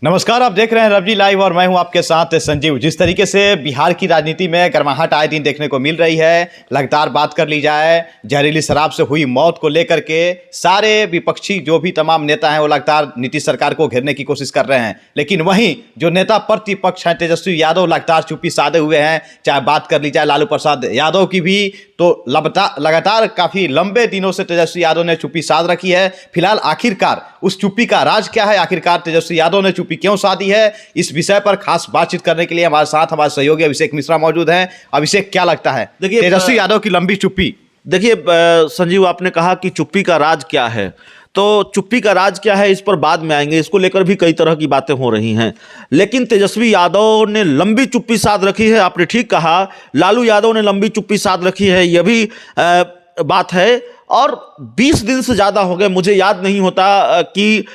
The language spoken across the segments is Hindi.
नमस्कार, आप देख रहे हैं रवजी लाइव और मैं हूं आपके साथ संजीव। जिस तरीके से बिहार की राजनीति में गर्माहट आए दिन देखने को मिल रही है, लगातार बात कर ली जाए जहरीली शराब से हुई मौत को लेकर के सारे विपक्षी जो भी तमाम नेता हैं वो लगातार नीतीश सरकार को घेरने की कोशिश कर रहे हैं। लेकिन वहीं जो नेता प्रतिपक्ष हैं तेजस्वी यादव लगातार चुप्पी साधे हुए हैं। चाहे बात कर ली जाए लालू प्रसाद यादव की भी, तो लगातार काफी लंबे दिनों से तेजस्वी यादव ने चुप्पी साध रखी है। फिलहाल आखिरकार उस चुप्पी का राज क्या है, आखिरकार तेजस्वी यादव ने चुप्पी क्यों साधी है, इस विषय पर खास बातचीत करने के लिए हमारे साथ हमारे सहयोगी अभिषेक मिश्रा मौजूद हैं। अभिषेक, क्या लगता है देखिए तेजस्वी यादव की लंबी चुप्पी? देखिए संजीव, आपने कहा कि चुप्पी का राज क्या है, तो चुप्पी का राज क्या है इस पर बाद में आएंगे। इसको लेकर भी कई तरह की बातें हो रही हैं, लेकिन तेजस्वी यादव ने लंबी चुप्पी साध रखी है। आपने ठीक कहा, लालू यादव ने लंबी चुप्पी साध रखी है, यह भी बात है। और 20 दिन से ज़्यादा हो गए, मुझे याद नहीं होता कि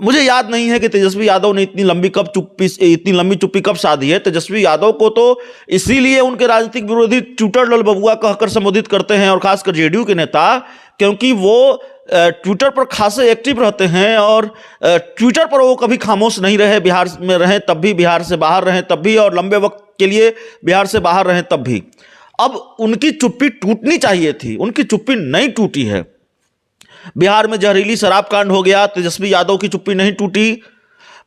मुझे याद नहीं है कि तेजस्वी यादव ने इतनी लंबी चुप्पी कब साधी है। तेजस्वी यादव को तो इसीलिए उनके राजनीतिक विरोधी ट्विटर लल बबुआ कहकर संबोधित करते हैं, और खासकर जेडीयू के नेता, क्योंकि वो ट्विटर पर खासे एक्टिव रहते हैं और ट्विटर पर वो कभी खामोश नहीं रहे। बिहार में रहें तब भी, बिहार से बाहर रहें तब भी, और लंबे वक्त के लिए बिहार से बाहर रहें तब भी। अब उनकी चुप्पी टूटनी चाहिए थी, उनकी चुप्पी नहीं टूटी है। बिहार में जहरीली शराब कांड हो गया, तेजस्वी यादव की चुप्पी नहीं टूटी।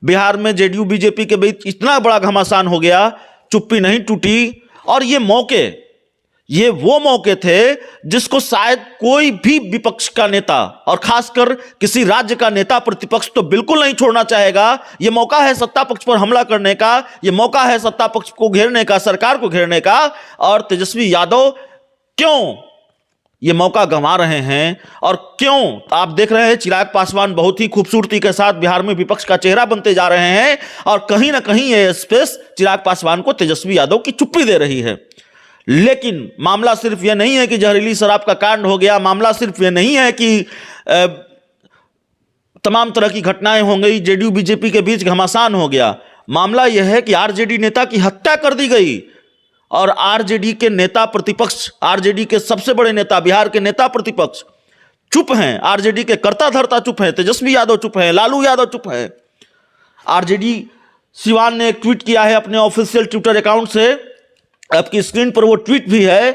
बिहार में जेडीयू बीजेपी के बीच इतना बड़ा घमासान हो गया, चुप्पी नहीं टूटी। और ये वो मौके थे जिसको शायद कोई भी विपक्ष का नेता, और खासकर किसी राज्य का नेता प्रतिपक्ष तो बिल्कुल नहीं छोड़ना चाहेगा। ये मौका है सत्ता पक्ष पर हमला करने का, ये मौका है सत्ता पक्ष को घेरने का, सरकार को घेरने का। और तेजस्वी यादव क्यों ये मौका गंवा रहे हैं, और क्यों आप देख रहे हैं चिराग पासवान बहुत ही खूबसूरती के साथ बिहार में विपक्ष का चेहरा बनते जा रहे हैं, और कहीं ना कहीं ये स्पेस चिराग पासवान को तेजस्वी यादव की चुप्पी दे रही है। लेकिन मामला सिर्फ यह नहीं है कि जहरीली शराब का कांड हो गया, मामला सिर्फ यह नहीं है कि तमाम तरह की घटनाएं हो गई, जेडीयू बीजेपी के बीच घमासान हो गया। मामला यह है कि आरजेडी नेता की हत्या कर दी गई, और आरजेडी के नेता प्रतिपक्ष, आरजेडी के सबसे बड़े नेता, बिहार के नेता प्रतिपक्ष चुप हैं। आरजेडी के कर्ता धर्ता चुप हैं, तेजस्वी यादव चुप हैं, लालू यादव चुप हैं। आरजेडी सिवान ने एक ट्वीट किया है अपने ऑफिशियल ट्विटर अकाउंट से, आपकी स्क्रीन पर वो ट्वीट भी है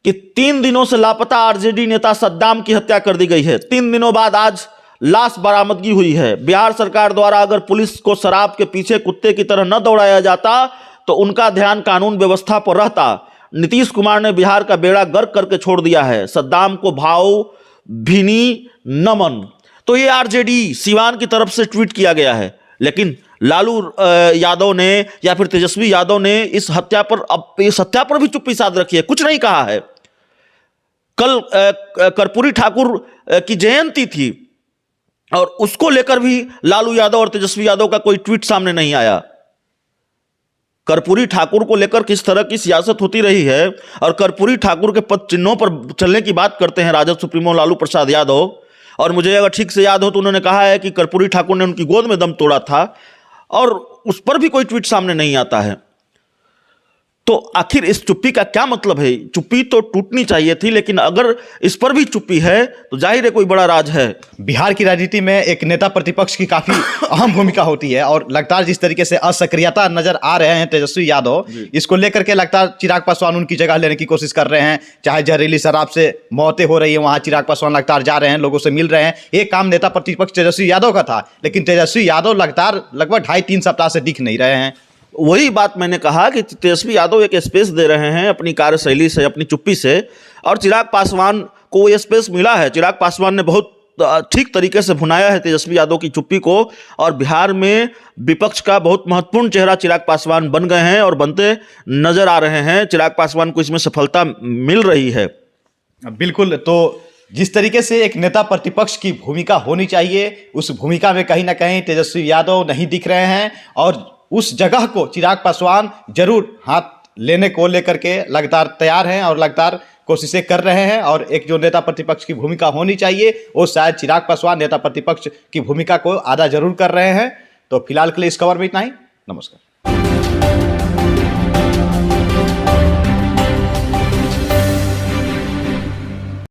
कि 3 दिनों से लापता आरजेडी नेता सद्दाम की हत्या कर दी गई है। 3 दिनों बाद आज लाश बरामदगी हुई है। बिहार सरकार द्वारा अगर पुलिस को शराब के पीछे कुत्ते की तरह न दौड़ाया जाता तो उनका ध्यान कानून व्यवस्था पर रहता। नीतीश कुमार ने बिहार का बेड़ा गर्क करके छोड़ दिया है। सद्दाम को भावभीनी नमन। तो ये आरजेडी सिवान की तरफ से ट्वीट किया गया है, लेकिन लालू यादव ने या फिर तेजस्वी यादव ने इस हत्या पर भी चुप्पी साध रखी है, कुछ नहीं कहा है। कल कर्पूरी ठाकुर की जयंती थी, और उसको लेकर भी लालू यादव और तेजस्वी यादव का कोई ट्वीट सामने नहीं आया। कर्पूरी ठाकुर को लेकर किस तरह की सियासत होती रही है, और कर्पूरी ठाकुर के पद चिन्हों पर चलने की बात करते हैं राजद सुप्रीमो लालू प्रसाद यादव। और मुझे अगर ठीक से याद हो तो उन्होंने कहा है कि कर्पूरी ठाकुर ने उनकी गोद में दम तोड़ा था, और उस पर भी कोई ट्वीट सामने नहीं आता है। तो आखिर इस चुप्पी का क्या मतलब है? चुप्पी तो टूटनी चाहिए थी, लेकिन अगर इस पर भी चुप्पी है तो जाहिर है कोई बड़ा राज है। बिहार की राजनीति में एक नेता प्रतिपक्ष की काफी अहम भूमिका होती है, और लगातार जिस तरीके से असक्रियता नजर आ रहे हैं तेजस्वी यादव, इसको लेकर के लगातार चिराग पासवान उनकी जगह लेने की कोशिश कर रहे हैं। चाहे जहरीली शराब से मौतें हो रही है, वहां चिराग पासवान लगातार जा रहे हैं, लोगों से मिल रहे हैं। ये काम नेता प्रतिपक्ष तेजस्वी यादव का था, लेकिन तेजस्वी यादव लगातार लगभग 2.5-3 सप्ताह से दिख नहीं रहे हैं। वही बात मैंने कहा कि तेजस्वी यादव एक स्पेस दे रहे हैं अपनी कार्यशैली से, अपनी चुप्पी से, और चिराग पासवान को ये स्पेस मिला है। चिराग पासवान ने बहुत ठीक तरीके से भुनाया है तेजस्वी यादव की चुप्पी को, और बिहार में विपक्ष का बहुत महत्वपूर्ण चेहरा चिराग पासवान बन गए हैं और बनते नजर आ रहे हैं। चिराग पासवान को इसमें सफलता मिल रही है। बिल्कुल। तो जिस तरीके से एक नेता प्रतिपक्ष की भूमिका होनी चाहिए, उस भूमिका में कहीं ना कहीं तेजस्वी यादव नहीं दिख रहे हैं, और उस जगह को चिराग पासवान जरूर हाथ लेने को लेकर के लगातार तैयार हैं और लगातार कोशिशें कर रहे हैं। और एक जो नेता प्रतिपक्ष की भूमिका होनी चाहिए, वो शायद चिराग पासवान नेता प्रतिपक्ष की भूमिका को आधा जरूर कर रहे हैं। तो फिलहाल के लिए इस खबर में इतना ही। नमस्कार।